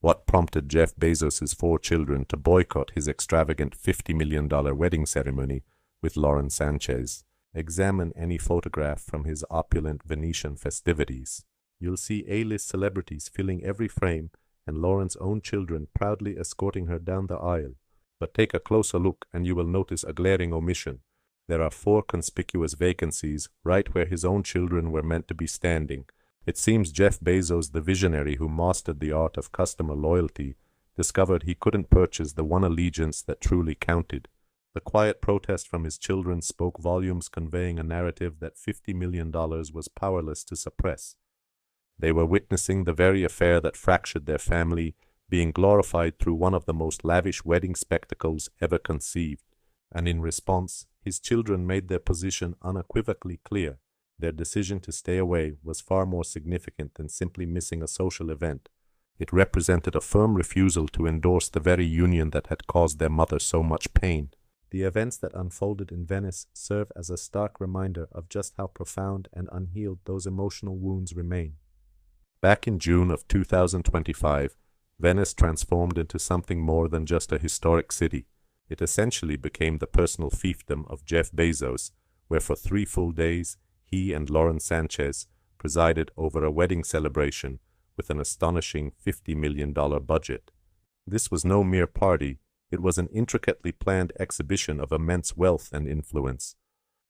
What prompted Jeff Bezos' 4 children to boycott his extravagant $50 million wedding ceremony with Lauren Sanchez? Examine any photograph from his opulent Venetian festivities. You'll see A-list celebrities filling every frame and Lauren's own children proudly escorting her down the aisle. But take a closer look and you will notice a glaring omission. There are 4 conspicuous vacancies right where his own children were meant to be standing. It seems Jeff Bezos, the visionary who mastered the art of customer loyalty, discovered he couldn't purchase the one allegiance that truly counted. The quiet protest from his children spoke volumes, conveying a narrative that $50 million was powerless to suppress. They were witnessing the very affair that fractured their family, being glorified through one of the most lavish wedding spectacles ever conceived. And in response, his children made their position unequivocally clear. Their decision to stay away was far more significant than simply missing a social event. It represented a firm refusal to endorse the very union that had caused their mother so much pain. The events that unfolded in Venice serve as a stark reminder of just how profound and unhealed those emotional wounds remain. Back in June of 2025, Venice transformed into something more than just a historic city. It essentially became the personal fiefdom of Jeff Bezos, where for 3 full days he and Lauren Sanchez presided over a wedding celebration with an astonishing $50 million budget. This was no mere party, it was an intricately planned exhibition of immense wealth and influence.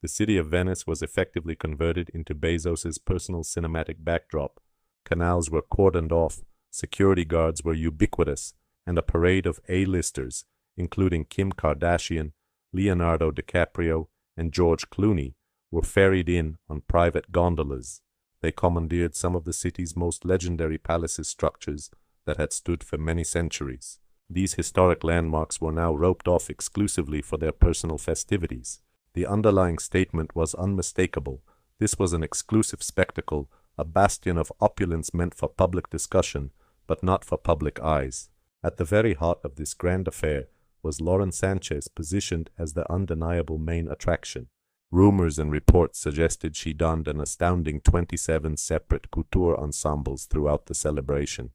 The city of Venice was effectively converted into Bezos's personal cinematic backdrop. Canals were cordoned off, security guards were ubiquitous, and a parade of A-listers, including Kim Kardashian, Leonardo DiCaprio, and George Clooney, were ferried in on private gondolas. They commandeered some of the city's most legendary palace structures that had stood for many centuries. These historic landmarks were now roped off exclusively for their personal festivities. The underlying statement was unmistakable. This was an exclusive spectacle, a bastion of opulence meant for public discussion, but not for public eyes. At the very heart of this grand affair was Lauren Sanchez, positioned as the undeniable main attraction. Rumors and reports suggested she donned an astounding 27 separate couture ensembles throughout the celebration.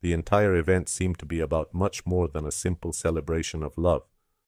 The entire event seemed to be about much more than a simple celebration of love.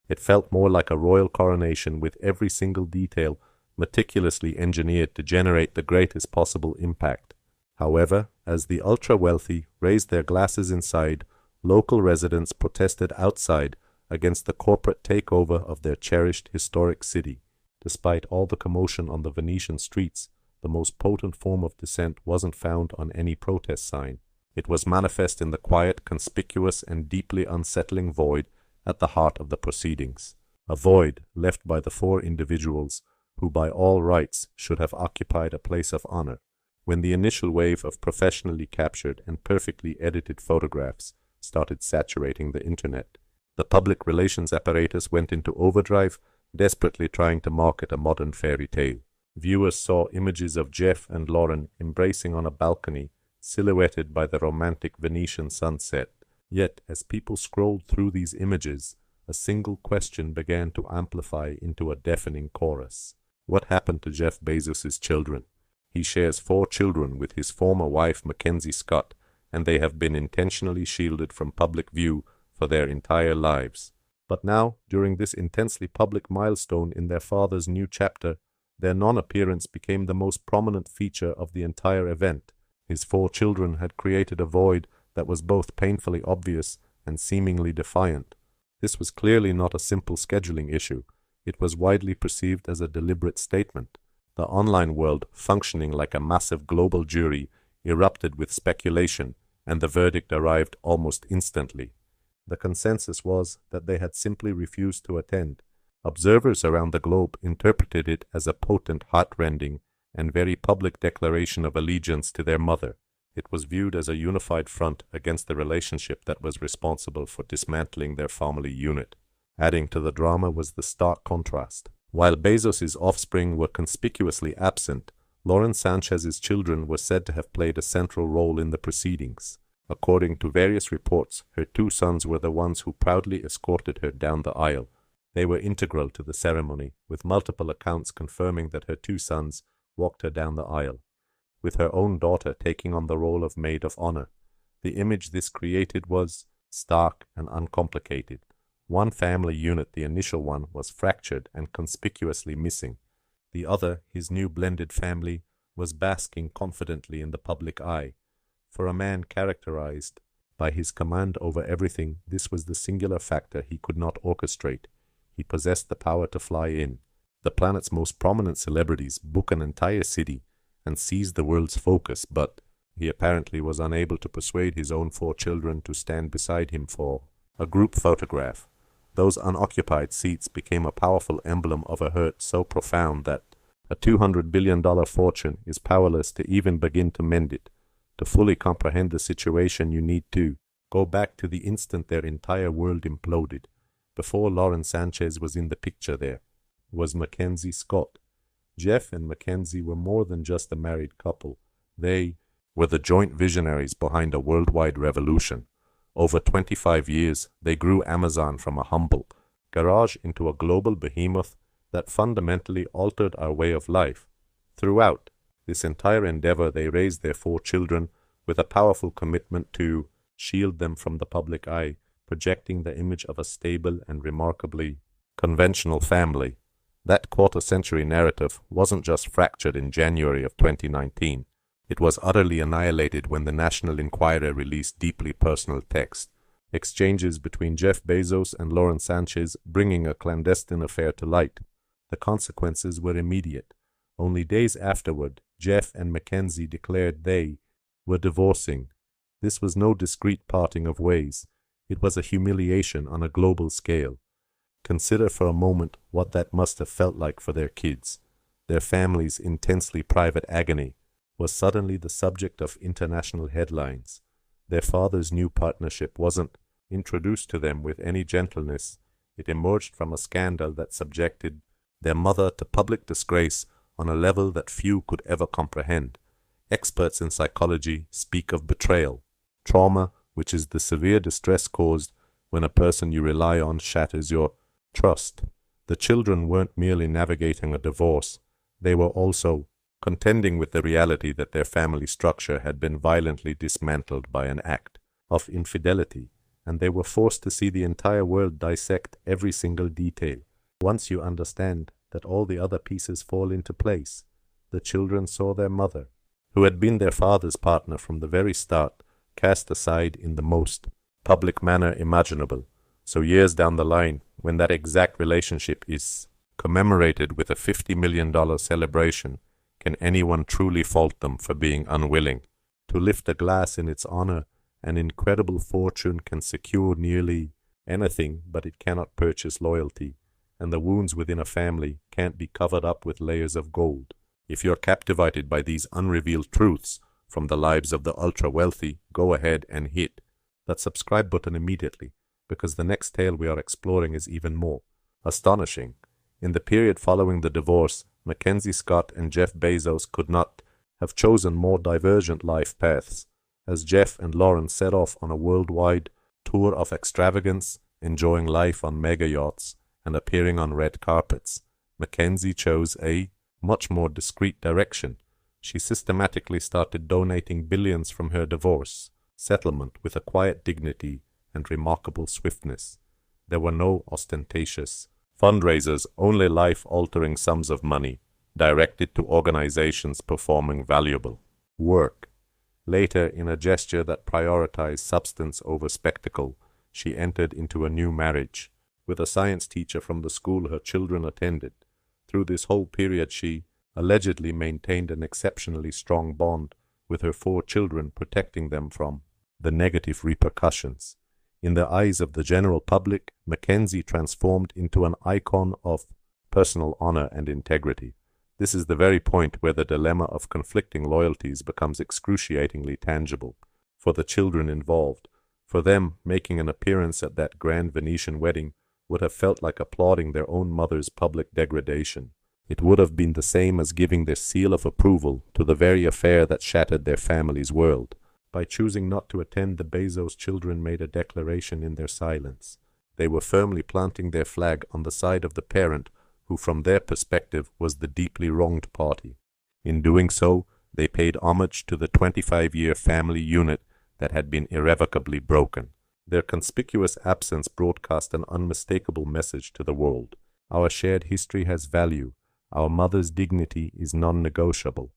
It felt more like a royal coronation, with every single detail meticulously engineered to generate the greatest possible impact. However, as the ultra-wealthy raised their glasses inside, local residents protested outside against the corporate takeover of their cherished historic city. Despite all the commotion on the Venetian streets, the most potent form of dissent wasn't found on any protest sign. It was manifest in the quiet, conspicuous, and deeply unsettling void at the heart of the proceedings. A void left by the 4 individuals who by all rights should have occupied a place of honor. When the initial wave of professionally captured and perfectly edited photographs started saturating the internet, the public relations apparatus went into overdrive, desperately trying to market a modern fairy tale. Viewers saw images of Jeff and Lauren embracing on a balcony, silhouetted by the romantic Venetian sunset. Yet, as people scrolled through these images, a single question began to amplify into a deafening chorus. What happened to Jeff Bezos' children? He shares 4 children with his former wife MacKenzie Scott, and they have been intentionally shielded from public view for their entire lives. But now, during this intensely public milestone in their father's new chapter, their non-appearance became the most prominent feature of the entire event. His 4 children had created a void that was both painfully obvious and seemingly defiant. This was clearly not a simple scheduling issue. It was widely perceived as a deliberate statement. The online world, functioning like a massive global jury, erupted with speculation, and the verdict arrived almost instantly. The consensus was that they had simply refused to attend. Observers around the globe interpreted it as a potent, heart-rending, and very public declaration of allegiance to their mother. It was viewed as a unified front against the relationship that was responsible for dismantling their family unit. Adding to the drama was the stark contrast. While Bezos' offspring were conspicuously absent, Lauren Sanchez's children were said to have played a central role in the proceedings. According to various reports, her 2 sons were the ones who proudly escorted her down the aisle. They were integral to the ceremony, with multiple accounts confirming that her 2 sons walked her down the aisle, with her own daughter taking on the role of maid of honor. The image this created was stark and uncomplicated. One family unit, the initial one, was fractured and conspicuously missing. The other, his new blended family, was basking confidently in the public eye. For a man characterized by his command over everything, this was the singular factor he could not orchestrate. He possessed the power to fly in. The planet's most prominent celebrities book an entire city and seize the world's focus, but he apparently was unable to persuade his own 4 children to stand beside him for a group photograph. Those unoccupied seats became a powerful emblem of a hurt so profound that a $200 billion fortune is powerless to even begin to mend it. To fully comprehend the situation, you need to go back to the instant their entire world imploded. Before Lauren Sanchez was in the picture, there was MacKenzie Scott. Jeff and MacKenzie were more than just a married couple. They were the joint visionaries behind a worldwide revolution. Over 25 years, they grew Amazon from a humble garage into a global behemoth that fundamentally altered our way of life. Throughout this entire endeavor, they raised their 4 children with a powerful commitment to shield them from the public eye, projecting the image of a stable and remarkably conventional family. That quarter-century narrative wasn't just fractured in January of 2019. It was utterly annihilated when the National Enquirer released deeply personal text, exchanges between Jeff Bezos and Lauren Sanchez, bringing a clandestine affair to light. The consequences were immediate. Only days afterward, Jeff and MacKenzie declared they were divorcing. This was no discreet parting of ways. It was a humiliation on a global scale. Consider for a moment what that must have felt like for their kids. Their family's intensely private agony was suddenly the subject of international headlines. Their father's new partnership wasn't introduced to them with any gentleness. It emerged from a scandal that subjected their mother to public disgrace on a level that few could ever comprehend. Experts in psychology speak of betrayal, trauma, which is the severe distress caused when a person you rely on shatters your trust. The children weren't merely navigating a divorce. They were also contending with the reality that their family structure had been violently dismantled by an act of infidelity, and they were forced to see the entire world dissect every single detail. Once you understand that all the other pieces fall into place, the children saw their mother, who had been their father's partner from the very start, cast aside in the most public manner imaginable. So years down the line, when that exact relationship is commemorated with a $50 million celebration, can anyone truly fault them for being unwilling to lift a glass in its honor? An incredible fortune can secure nearly anything, but it cannot purchase loyalty, and the wounds within a family can't be covered up with layers of gold. If you're captivated by these unrevealed truths from the lives of the ultra-wealthy, go ahead and hit that subscribe button immediately, because the next tale we are exploring is even more astonishing. In the period following the divorce, MacKenzie Scott and Jeff Bezos could not have chosen more divergent life paths, as Jeff and Lauren set off on a worldwide tour of extravagance, enjoying life on mega yachts and appearing on red carpets. MacKenzie chose a much more discreet direction. She systematically started donating billions from her divorce settlement with a quiet dignity and remarkable swiftness. There were no ostentatious fundraisers, only life-altering sums of money directed to organizations performing valuable work. Later, in a gesture that prioritized substance over spectacle, she entered into a new marriage with a science teacher from the school her children attended. Through this whole period, she allegedly maintained an exceptionally strong bond with her 4 children, protecting them from the negative repercussions. In the eyes of the general public, MacKenzie transformed into an icon of personal honor and integrity. This is the very point where the dilemma of conflicting loyalties becomes excruciatingly tangible for the children involved. For them, making an appearance at that grand Venetian wedding would have felt like applauding their own mother's public degradation. It would have been the same as giving their seal of approval to the very affair that shattered their family's world. By choosing not to attend, the Bezos children made a declaration in their silence. They were firmly planting their flag on the side of the parent who from their perspective was the deeply wronged party. In doing so, they paid homage to the 25-year family unit that had been irrevocably broken. Their conspicuous absence broadcast an unmistakable message to the world. Our shared history has value. Our mother's dignity is non-negotiable.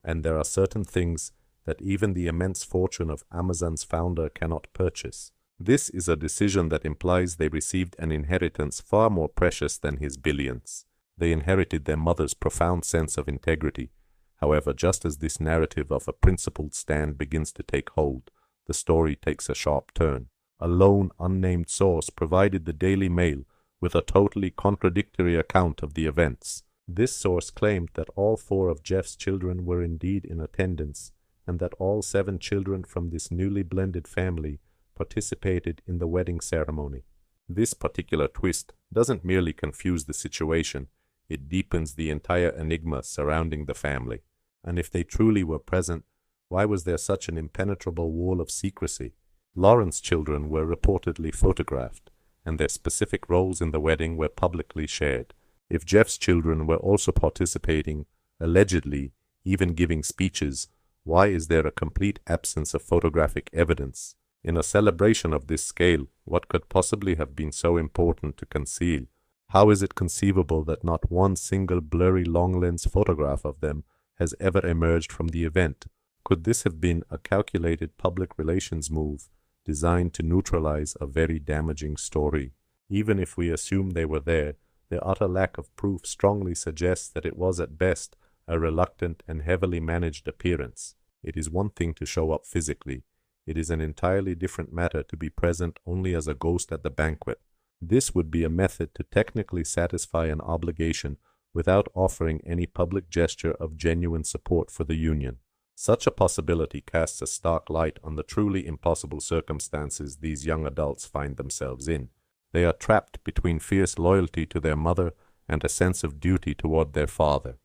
And there are certain things that even the immense fortune of Amazon's founder cannot purchase. This is a decision that implies they received an inheritance far more precious than his billions. They inherited their mother's profound sense of integrity. However, just as this narrative of a principled stand begins to take hold, the story takes a sharp turn. A lone, unnamed source provided the Daily Mail with a totally contradictory account of the events. This source claimed that all 4 of Jeff's children were indeed in attendance, and that all 7 children from this newly blended family participated in the wedding ceremony. This particular twist doesn't merely confuse the situation, it deepens the entire enigma surrounding the family. And if they truly were present, why was there such an impenetrable wall of secrecy? Lauren's children were reportedly photographed, and their specific roles in the wedding were publicly shared. If Jeff's children were also participating, allegedly, even giving speeches, why is there a complete absence of photographic evidence? In a celebration of this scale, what could possibly have been so important to conceal? How is it conceivable that not one single blurry long-lens photograph of them has ever emerged from the event? Could this have been a calculated public relations move designed to neutralize a very damaging story? Even if we assume they were there, their utter lack of proof strongly suggests that it was at best a reluctant and heavily managed appearance. It is one thing to show up physically. It is an entirely different matter to be present only as a ghost at the banquet. This would be a method to technically satisfy an obligation without offering any public gesture of genuine support for the union. Such a possibility casts a stark light on the truly impossible circumstances these young adults find themselves in. They are trapped between fierce loyalty to their mother and a sense of duty toward their father.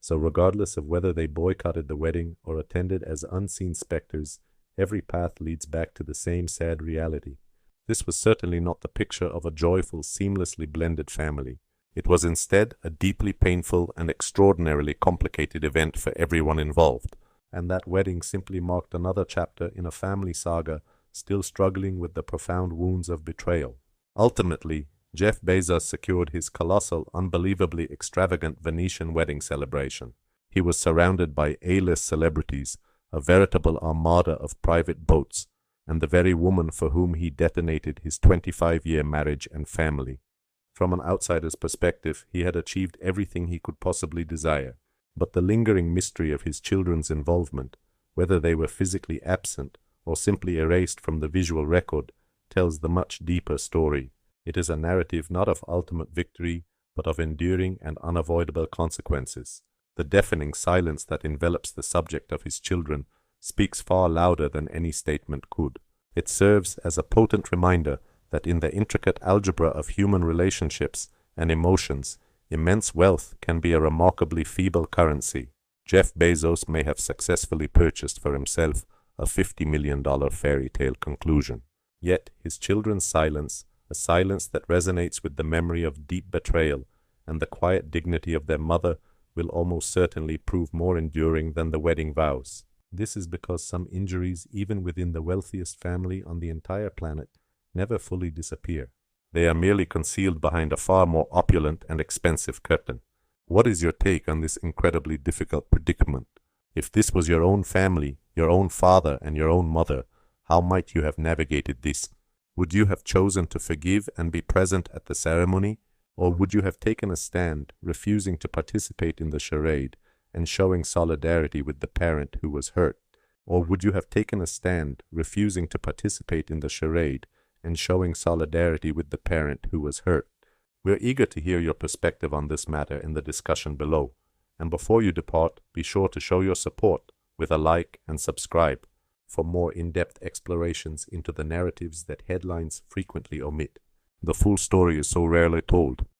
So regardless of whether they boycotted the wedding or attended as unseen specters, every path leads back to the same sad reality. This was certainly not the picture of a joyful, seamlessly blended family. It was instead a deeply painful and extraordinarily complicated event for everyone involved, and that wedding simply marked another chapter in a family saga still struggling with the profound wounds of betrayal. Ultimately, Jeff Bezos secured his colossal, unbelievably extravagant Venetian wedding celebration. He was surrounded by A-list celebrities, a veritable armada of private boats, and the very woman for whom he detonated his 25-year marriage and family. From an outsider's perspective, he had achieved everything he could possibly desire, but the lingering mystery of his children's involvement, whether they were physically absent or simply erased from the visual record, tells the much deeper story. It is a narrative not of ultimate victory, but of enduring and unavoidable consequences. The deafening silence that envelops the subject of his children speaks far louder than any statement could. It serves as a potent reminder that in the intricate algebra of human relationships and emotions, immense wealth can be a remarkably feeble currency. Jeff Bezos may have successfully purchased for himself a $50 million fairy tale conclusion. Yet his children's silence, a silence that resonates with the memory of deep betrayal and the quiet dignity of their mother, will almost certainly prove more enduring than the wedding vows. This is because some injuries, even within the wealthiest family on the entire planet, never fully disappear. They are merely concealed behind a far more opulent and expensive curtain. What is your take on this incredibly difficult predicament? If this was your own family, your own father and your own mother, how might you have navigated this? Would you have chosen to forgive and be present at the ceremony? Or would you have taken a stand, refusing to participate in the charade and showing solidarity with the parent who was hurt? Or would you have taken a stand, refusing to participate in the charade and showing solidarity with the parent who was hurt? We're eager to hear your perspective on this matter in the discussion below. And before you depart, be sure to show your support with a like and subscribe for more in-depth explorations into the narratives that headlines frequently omit. The full story is so rarely told.